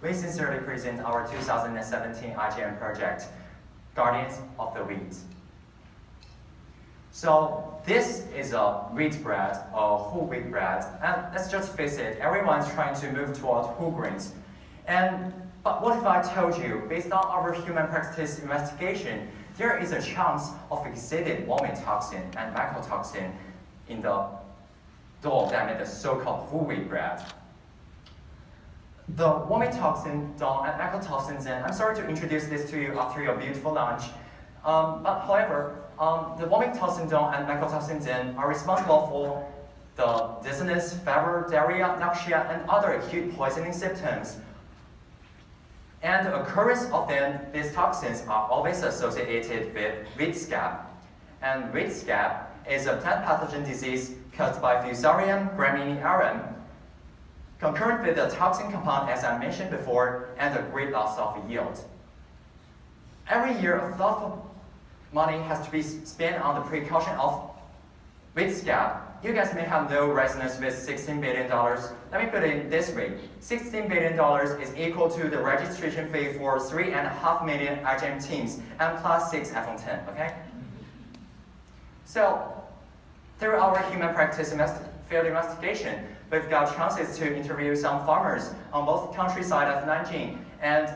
we sincerely present our 2017 iGEM project, Guardians of the Wheat. So this is a wheat bread, a whole wheat bread, and let's just face it, everyone's trying to move towards whole grains. But what if I told you, based on our human practice investigation, there is a chance of exceeded warming toxin and mycotoxin in the dough that made the so-called whole wheat bread. The warming toxin, dough, and mycotoxins, and I'm sorry to introduce this to you after your beautiful lunch, but however, the warming toxin, dough, and mycotoxins are responsible for the dizziness, fever, diarrhea, nausea, and other acute poisoning symptoms. And the occurrence of these toxins are always associated with wheat scab. And wheat scab is a plant pathogen disease caused by Fusarium graminearum, concurrent with the toxin compound, as I mentioned before, and the great loss of yield. Every year, a lot of money has to be spent on the precaution of wheat scab. You guys may have no resonance with $16 billion. Let me put it this way. $16 billion is equal to the registration fee for 3.5 million iGEM teams and plus 6 iPhone 10, okay? So, through our human practice field investigation, we've got chances to interview some farmers on both countryside of Nanjing and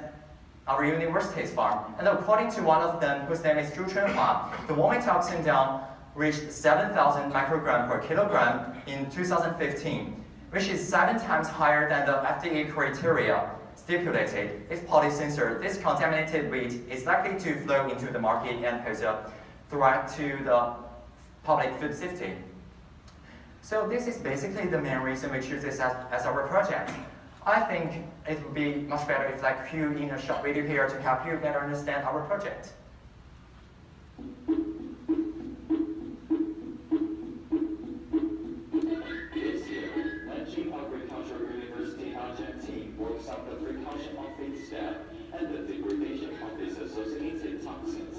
our university's farm. And according to one of them, whose name is Zhu Chunhua, the warming toxin down reached 7,000 microgram per kilogram in 2015, which is 7 times higher than the FDA criteria stipulated. If polycensored, this contaminated wheat is likely to flow into the market and pose a threat to the public food safety. So this is basically the main reason we choose this as our project. I think it would be much better if I cue in a short video here to help you better understand our project. This year, Nanjing Agricultural University iGEM team works on the precaution of wheat scab and the degradation of its associated toxins.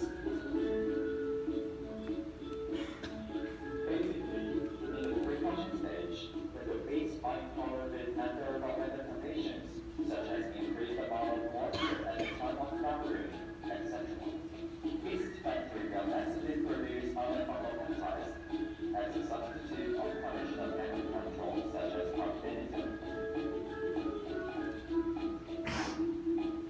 Basically, in the precaution stage, when the wheat are encountered under weather conditions, such as increased amount of water at the time of flowering, etc. Yeast bacteria massively produce other fungal peptides as a substitute of conventional chemical control, such as carbapenem.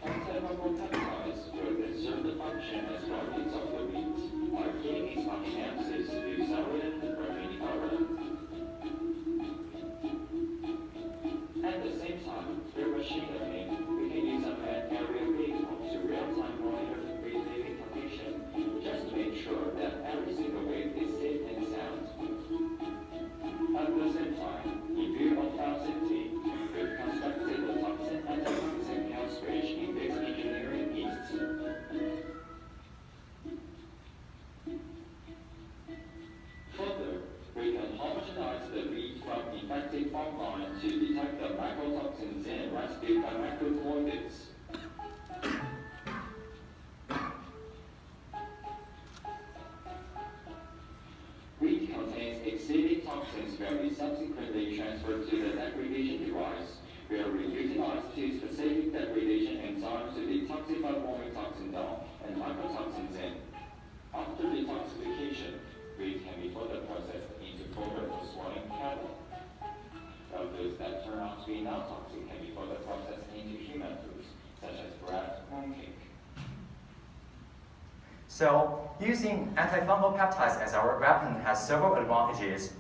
Antifungal peptides will then serve the function as guardians of the wheat by killing its function-axis Fusarium graminearum. At the same time, through machine learning, we can use a man aerial vehicle to real-time monitor the wheat living condition, just to make sure that every single wheat is safe and sound. At the same time, in view of our safety, we've constructed the toxin and toxin kill switch in this engineering yeast. Further, we can homogenize the wheat from infected farm line to detect the mycotoxins and rescue by microfluidics. Wheat contains exceeded toxins where we subsequently transferred to the degradation device, where we utilize two specific degradation enzymes to detoxify warming toxin down and mycotoxins in. After detoxification, wheat can be further processed into fodder for swine cattle. While those that turn out to be non-toxic can be further processed into human foods, such as bread, mooncake. So, using antifungal peptides as our weapon has several advantages.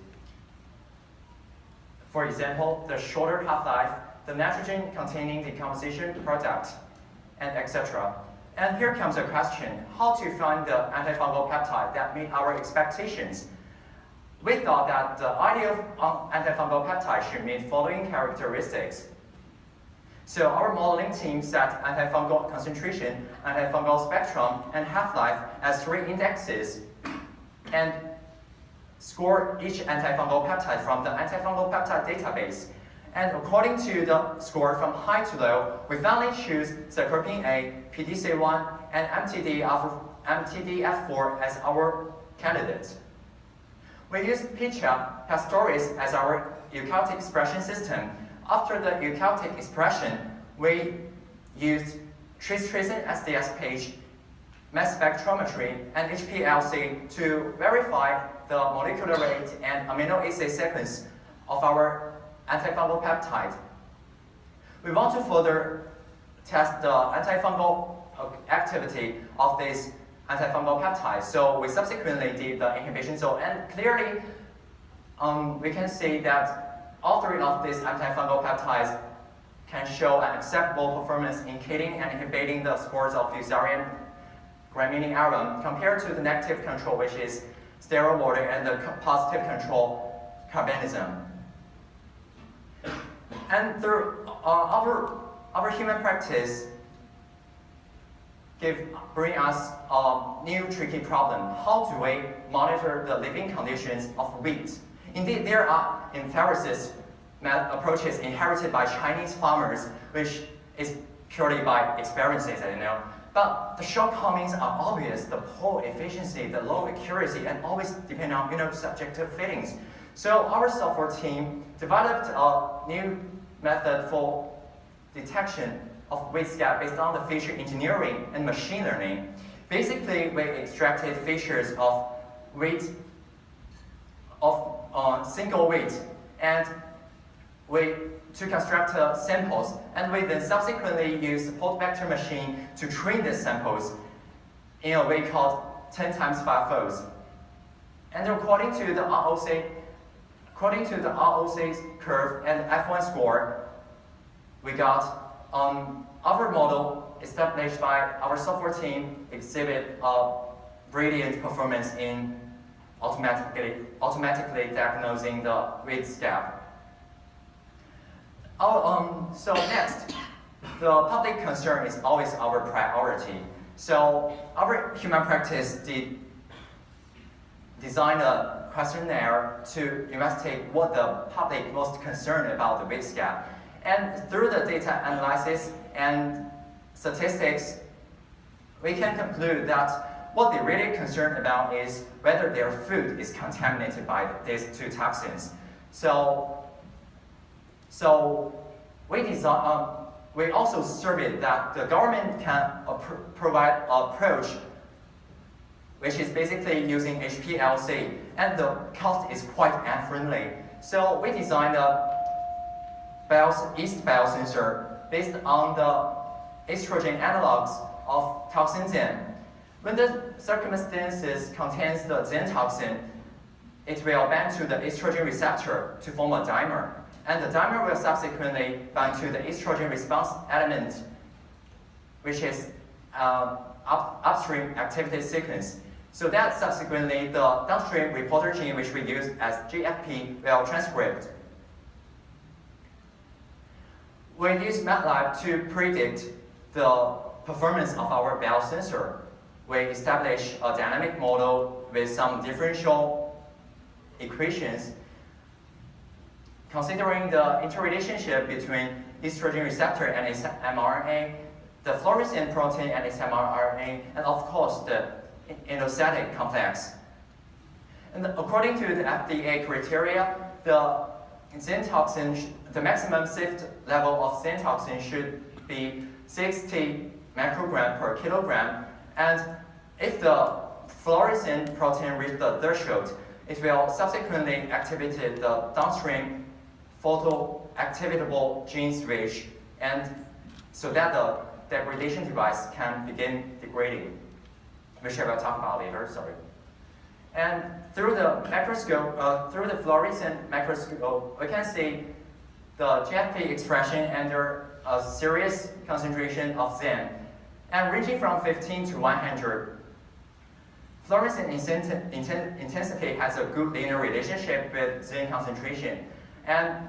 For example, the shorter half-life, the nitrogen-containing decomposition product, and etc. And here comes a question, how to find the antifungal peptide that meet our expectations? We thought that the ideal antifungal peptide should meet following characteristics. So our modeling team set antifungal concentration, antifungal spectrum, and half-life as 3 indexes, and score each antifungal peptide from the antifungal peptide database. And according to the score from high to low, we finally choose Sarcopene A, PDC1, and MTDF4 as our candidates. We use Picha pastoris as our eukaryotic expression system. After the eukaryotic expression, we used trace tracing SDS page, mass spectrometry, and HPLC to verify the molecular weight and amino acid sequence of our antifungal peptide. We want to further test the antifungal activity of this antifungal peptide, so we subsequently did the inhibition. So, and clearly, we can see that all three of these antifungal peptides can show an acceptable performance in killing and inhibiting the spores of Fusarium graminearum arum compared to the negative control, which is sterile water, and the positive control, carbanism. And through our human practice bring us a new tricky problem. How do we monitor the living conditions of wheat? Indeed, there are emphasis approaches inherited by Chinese farmers, which is purely by experiences, as you know. But the shortcomings are obvious: the poor efficiency, the low accuracy, and always depend on subjective feelings. So our software team developed a new method for detection of wheat scab based on the feature engineering and machine learning. Basically, we extracted features of wheat, of single wheat, and to construct samples, and we then subsequently use support vector machine to train these samples in a way called 10 times 5 folds. And according to the ROC curve and F1 score, we got our model established by our software team exhibit a brilliant performance in automatically diagnosing the wheat scab. So next, the public concern is always our priority. So our human practice designed a questionnaire to investigate what the public most concerned about the wheat scab. And through the data analysis and statistics, we can conclude that what they're really concerned about is whether their food is contaminated by these two toxins. So we also surveyed that the government can provide an approach which is basically using HPLC, and the cost is quite unfriendly. So we designed a yeast biosensor based on the estrogen analogs of toxin zen. When the circumstances contains the zen toxin, it will bind to the estrogen receptor to form a dimer, and the dimer will subsequently bind to the estrogen response element, which is upstream activity sequence. So that subsequently the downstream reporter gene, which we use as GFP, will transcript. We use MATLAB to predict the performance of our biosensor. We establish a dynamic model with some differential equations considering the interrelationship between estrogen receptor and its mRNA, the fluorescent protein and its mRNA, and of course the endocytic complex. And according to the FDA criteria, the zen toxin, the maximum safe level of zen toxin should be 60 microgram per kilogram, and if the fluorescent protein reaches the threshold, it will subsequently activate the downstream photoactivatable gene switch, and so that the degradation device can begin degrading, which I will talk about later, sorry. And through the microscope, through the fluorescent microscope, we can see the GFP expression under a serious concentration of zen, and ranging from 15 to 100. Fluorescent intensity has a good linear relationship with zen concentration, and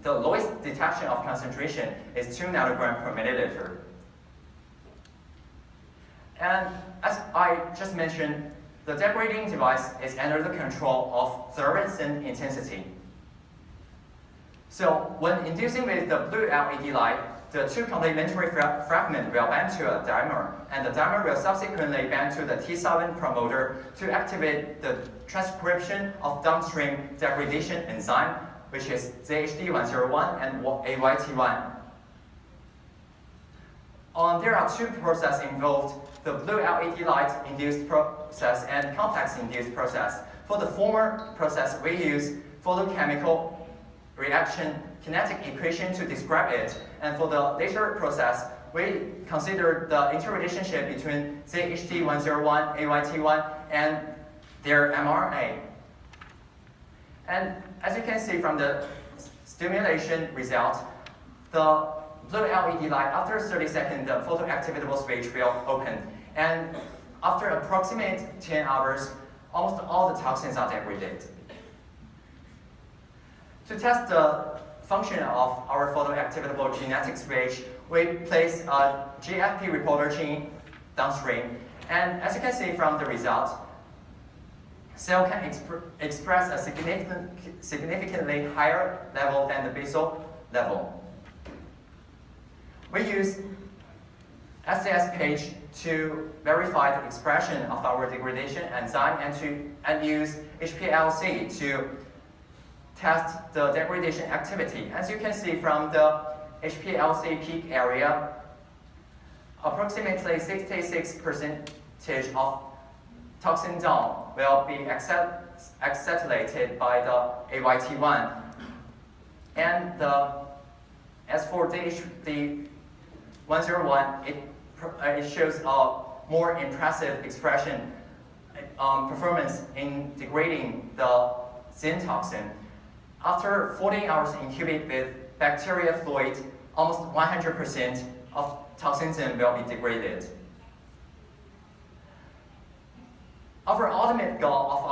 the lowest detection of concentration is 2 nanogram per milliliter. And as I just mentioned, the degrading device is under the control of fluorescent intensity. So when inducing with the blue LED light, the two complementary fragments will bind to a dimer, and the dimer will subsequently bind to the T7 promoter to activate the transcription of downstream degradation enzyme, which is ZHD101 and AYT1. There are two processes involved, the blue LED light-induced process and complex-induced process. For the former process, we use photochemical reaction kinetic equation to describe it, and for the later process, we consider the interrelationship between ZHT101, AYT1, and their mRNA. And as you can see from the stimulation result, the blue LED light, after 30 seconds, the photoactivatable switch will open. And after approximately 10 hours, almost all the toxins are degraded. To test the function of our photoactivatable genetic switch, we place a GFP reporter gene downstream. And as you can see from the result, cell can express a significantly higher level than the basal level. We use SDS page to verify the expression of our degradation enzyme and use HPLC to test the degradation activity. As you can see from the HPLC peak area, approximately 66% of toxin DOM will be acetylated by the AYT1. And as for the 101, it shows a more impressive expression performance in degrading the zinc toxin. After 14 hours incubated with bacteria fluid, almost 100% of toxin zinc will be degraded. Our ultimate goal of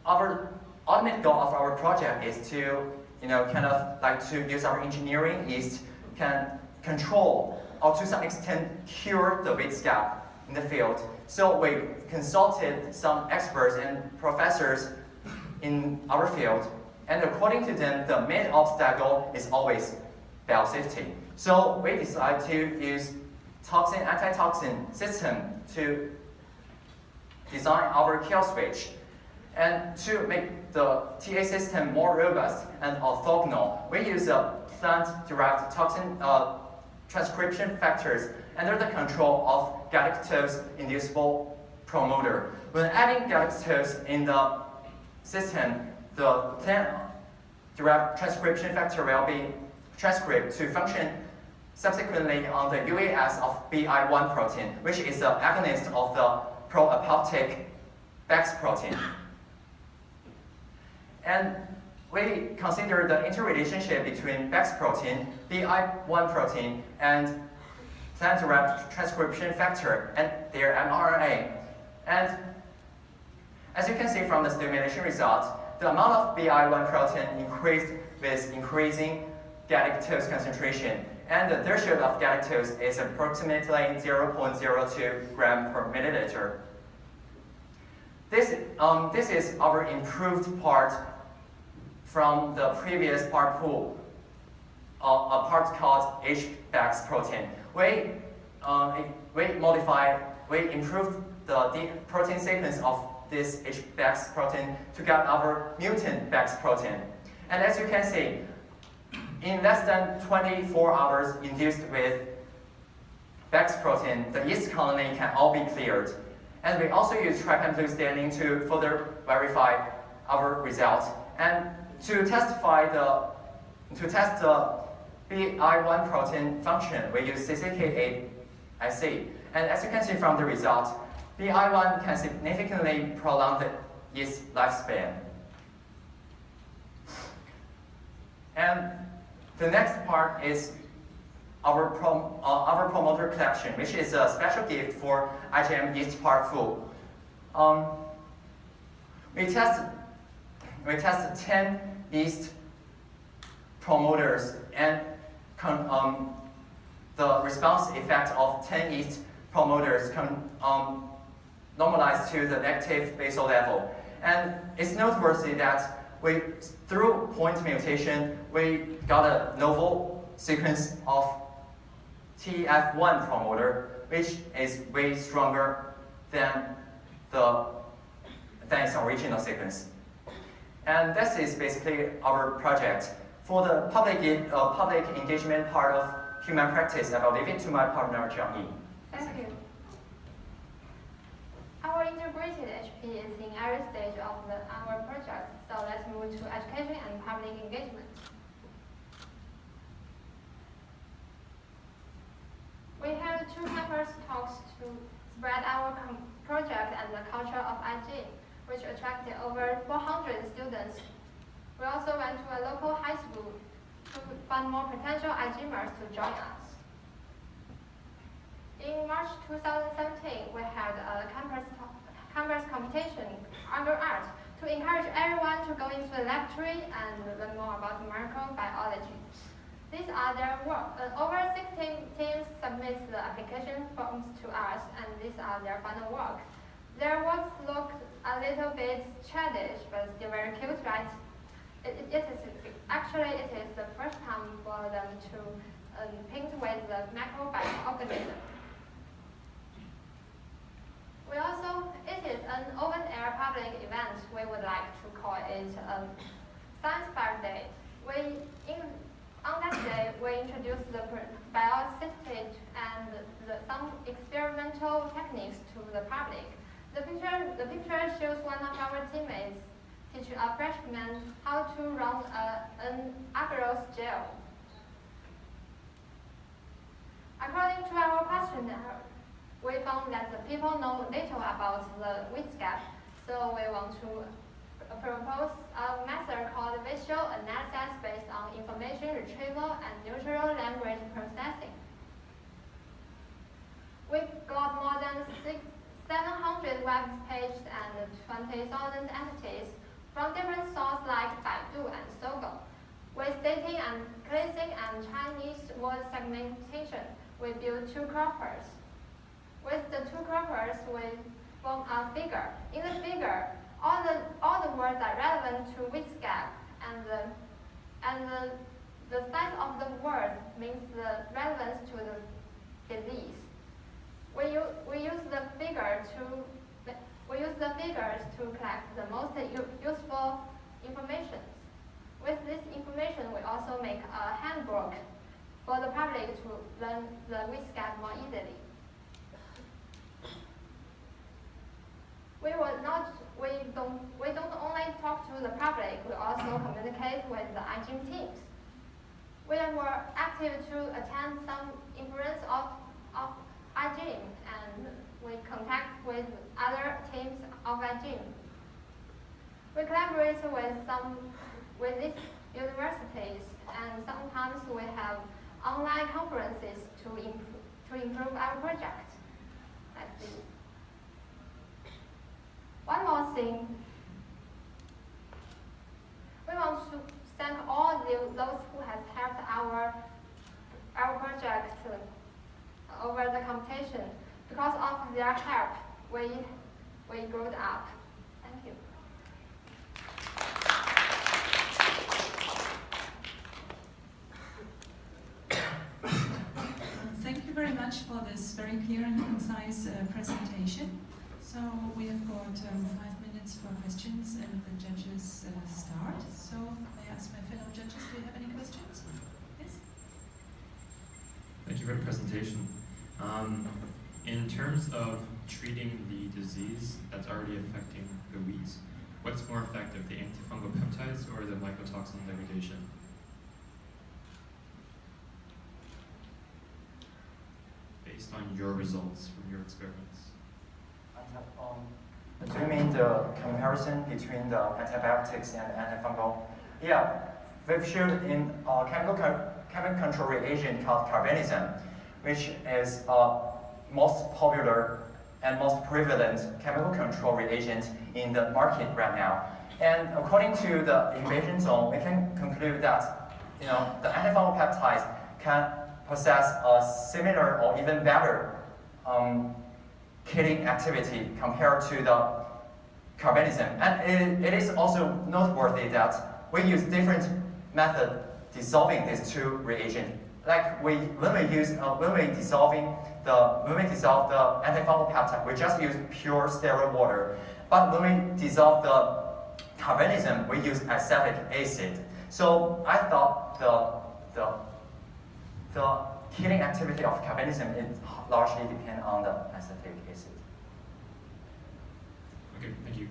our project is to, to use our engineering yeast can control or to some extent cure the weight gap in the field. So we consulted some experts and professors in our field, and according to them, the main obstacle is always biosafety. So we decided to use anti-toxin system to design our kill switch. And to make the TA system more robust and orthogonal, we use plant-derived toxin transcription factors under the control of galactose-inducible promoter. When adding galactose in the system, the plant-derived transcription factor will be transcribed to function subsequently on the UAS of BI1 protein, which is the agonist of the pro-apoptic BEX protein. And we consider the interrelationship between BEX protein, BI1 protein, and plant-derived transcription factor and their mRNA. And as you can see from the stimulation result, the amount of BI1 protein increased with increasing galactose concentration, and the threshold of galactose is approximately 0.02 gram per milliliter. This is our improved part from the previous part pool, a part called HBEX protein. We improved the protein sequence of this HBEX protein to get our mutant BEX protein. And as you can see, in less than 24 hours induced with BEX protein, the yeast colony can all be cleared. And we also use tripeptide staining to further verify our results. And to test the BI1 protein function, we use CCK8-IC. And as you can see from the result, BI1 can significantly prolong the yeast lifespan. And the next part is our promoter collection, which is a special gift for iGEM yeast part full. We tested 10 yeast promoters, and the response effect of 10 yeast promoters normalized to the negative basal level. And it's noteworthy that through point mutation, we got a novel sequence of TF1 promoter, which is way stronger than its original sequence. And this is basically our project. For the public engagement part of human practice, I will leave it to my partner, Jiang Yi. Thank you. Our integrated HP is in every stage of our project, so let's move to education and public engagement. We held 2 campus talks to spread our project and the culture of iGEM, which attracted over 400 students. We also went to a local high school to find more potential iGEMers to join us. In March 2017, we had a campus competition under art to encourage everyone to go into the laboratory and learn more about microbiology. These are their work. Over 16 teams submit the application forms to us, and these are their final work. Their works look a little bit childish, but still very cute, right? It is the first time for them to paint with the microbiome. It is an open-air public event. We would like to call it Science Fair Day. On that day, we introduced the biosafety and some experimental techniques to the public. The picture shows one of our teammates teaching a freshman how to run an agarose gel. According to our questionnaire, we found that the people know little about the waste gap, so we want to propose a method called visual analysis based on information retrieval and natural language processing. We got more than 700 web pages and 20,000 entities from different sources like Baidu and Sogo. With dating and cleansing and Chinese word segmentation, we built 2 corpus. With the 2 corpus, we form a figure. In the figure, all the words are relevant to which gap, and the size of the word means the relevance to the disease. We use the figures to collect the most useful information. With this information, we also make a handbook for the public to learn the which gap more easily. We don't only talk to the public, we also communicate with the iGEM teams. We were active to attend some influence of iGEM, and we contact with other teams of iGEM. We collaborate with these universities, and sometimes we have online conferences to improve our project. Like this. One more thing, we want to thank all those who have helped our project over the competition. Because of their help, we grew up. Thank you. Thank you very much for this very clear and concise presentation. So we have got 5 minutes for questions and the judges start. So I ask my fellow judges, do you have any questions? Yes? Thank you for the presentation. In terms of treating the disease that's already affecting the weeds, what's more effective, the antifungal peptides or the mycotoxin degradation? Based on your results from your experiments. Do you mean the comparison between the antibiotics and antifungal? Yeah, we've showed in a chemical control reagent called carbanism, which is most popular and most prevalent chemical control reagent in the market right now. And according to the invasion zone, we can conclude that the antifungal peptides can possess a similar or even better killing activity compared to the carbanism. And it is also noteworthy that we use different methods dissolving these 2 reagents. Like when we dissolve the antifungal peptide, we just use pure sterile water. But when we dissolve the carbanism, we use acetic acid. So I thought the killing activity of carbanism is largely depend on the acetic acid. Okay, thank you.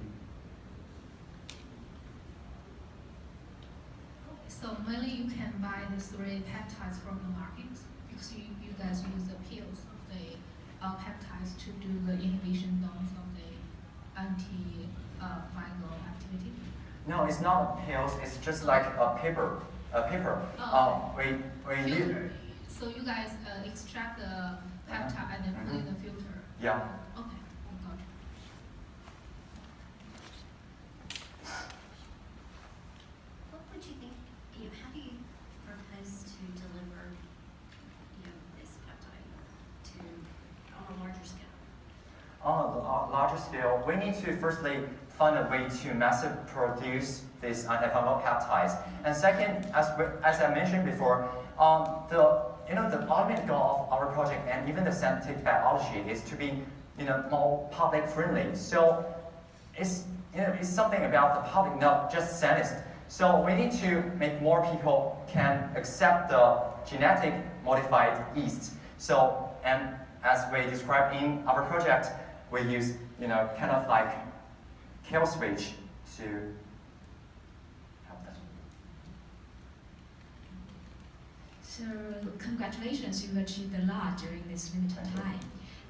So mainly you can buy the 3 peptides from the market because you guys use the pills of the peptides to do the inhibition downs of the anti-fungal activity. No, it's not pills. It's just like a paper. Oh, okay. We use. Filter. So you guys extract the peptide and then put in the filter. Yeah. Okay, got it. What would you think, how do you propose to deliver, this peptide on a larger scale? On a larger scale, we need to firstly find a way to mass produce these antifungal peptides. And second, as I mentioned before, the ultimate goal of our project and even the synthetic biology is to be more public friendly. So it's something about the public, not just scientists. So we need to make more people can accept the genetic modified yeast. So, and as we described in our project, we use kind of like kill switch to help them. So congratulations, you achieved a lot during this limited time.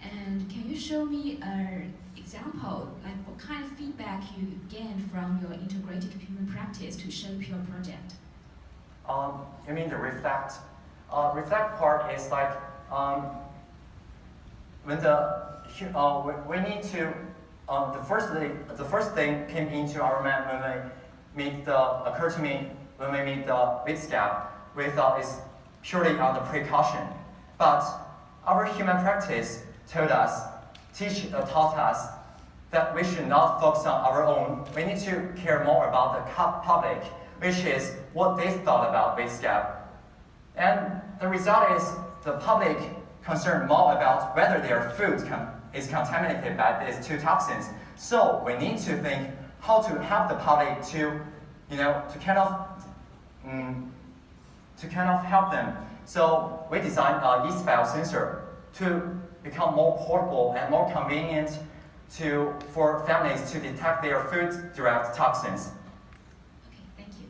And can you show me an example, like what kind of feedback you gained from your integrated human practice to shape your project? You mean the reflect? Reflect part is like when we need to. The first thing came into our mind when we occurred to me when we made the wheat scab. We thought it's purely on the precaution, but our human practice taught us that we should not focus on our own. We need to care more about the public, which is what they thought about wheat scab. And the result is the public concerned more about whether their food is contaminated by these 2 toxins. So we need to think how to help the public to kind of help them. So we designed a yeast biosensor to become more portable and more convenient for families to detect their food-derived toxins. Okay, thank you.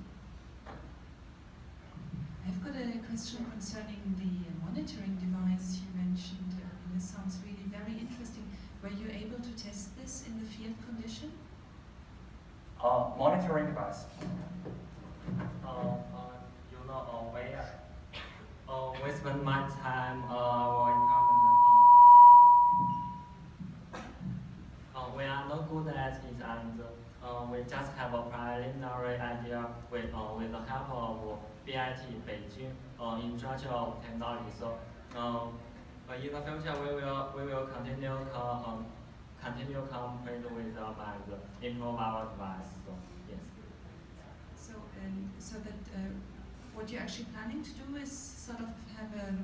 I've got a question concerning the monitoring device you mentioned. This sounds really very interesting. Were you able to test this in the field condition? Monitoring device. We spend my time we are not good at it, and we just have a preliminary idea with the help of BIT Beijing Institute of Technology. So in the future we will continue complete with improve our device. So yes. So that what you're actually planning to do is sort of have a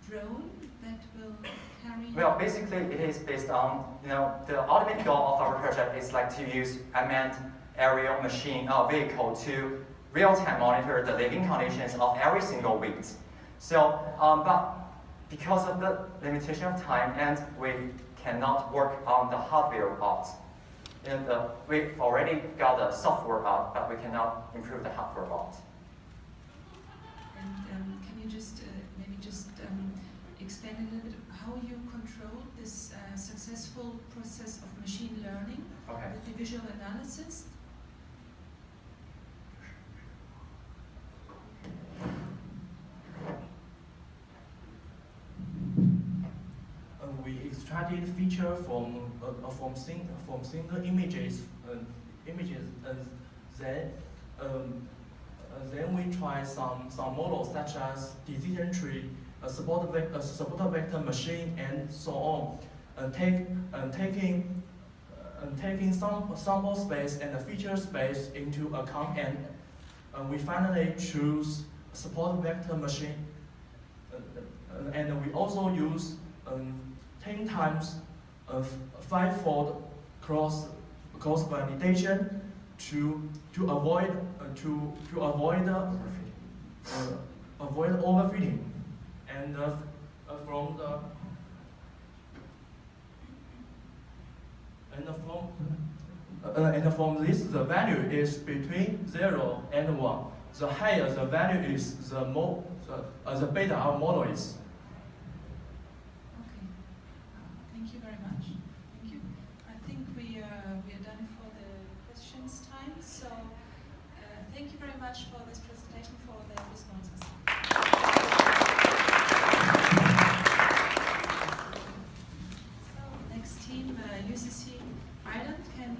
drone that will carry. Well, basically, it is based on the ultimate goal of our project is like to use unmanned aerial machine vehicle to real-time monitor the living conditions of every single wheat. So, but because of the limitation of time, and we cannot work on the hardware part. And we already got the software out, but we cannot improve the hardware part. And can you just maybe just explain a little bit how you control this successful process of machine learning with the visual analysis? We extracted feature from single images, then we try some models such as decision tree, support vector machine, and so on. Taking some sample space and the feature space into account, and we finally choose support vector machine. And we also use 10 times 5-fold cross validation to avoid overfitting, and from this, the value is between 0 and 1. The higher the value is, the more the beta our model is. Okay. Thank you very much. Thank you. I think we are done for the questions time. So thank you very much for this presentation, for the responses. So next team, UCC Ireland, can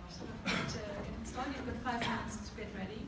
sort of get started. You've got 5 minutes to get ready.